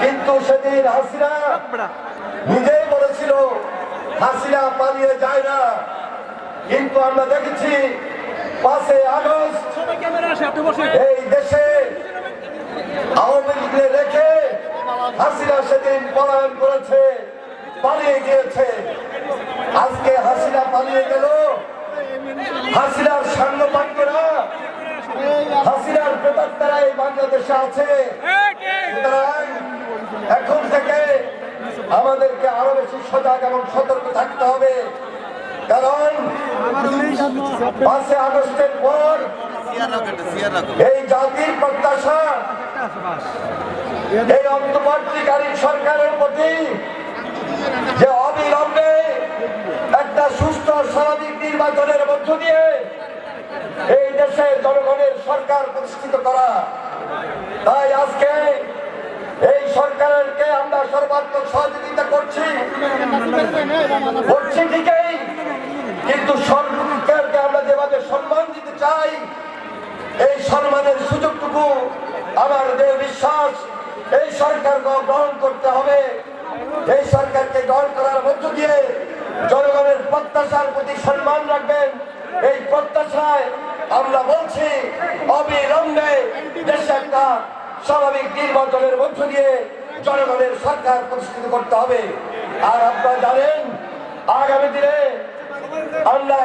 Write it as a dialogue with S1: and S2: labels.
S1: কিন্তু সেদিন হাসিনা নিজেই বলেছিল হাসিনা পালিয়ে যায় না, কিন্তু আমরা দেখেছি 5 আগস্ট এই দেশে আওয়ামী লীগকে রেখে হাসিনা সেদিন পলায়ন করেছে, পালিয়ে গিয়েছে। আজকে হাসিনা পালিয়ে গেল, হাসিনার সাংবাদিকরা, হাসিনার প্রেতাত্মারা এই বাংলাদেশে আছে। সুতরাং এখন থেকে আমাদেরকে আরো বেশি সজাগ এবং সতর্ক থাকতে হবে, কারণ 5 আগস্টের পর এই জাতির প্রত্যাশা এই অন্তর্বর্তীকালীন সরকারের প্রতি যে অবিলম্বে একটা সুস্থ স্বাভাবিক নির্বাচনের মধ্য দিয়ে এই দেশের জনগণের সরকার প্রতিষ্ঠিত করা। তাই আজকে এই সরকারকে আমরা সর্বাত্মক সহযোগিতা করছি ঠিকই, কিন্তু সরকারকে আমরা যেভাবে সম্মান দিতে চাই, এই সম্মানের সুযোগটুকু আমাদের বিশ্বাস এই সরকারকে গ্রহণ করতে হবে। এই সরকারকে গ্রহণ করার মধ্য দিয়ে জনগণের প্রত্যাশার প্রতি সম্মান রাখবেন। এই প্রত্যাশায় আমরা বলছি অবিলম্বে দেশে একটা স্বাভাবিক নির্বাচনের মধ্য দিয়ে জনগণের সরকার প্রতিষ্ঠিত করতে হবে। আর আপনারা জানেন আগামী দিনে আমরা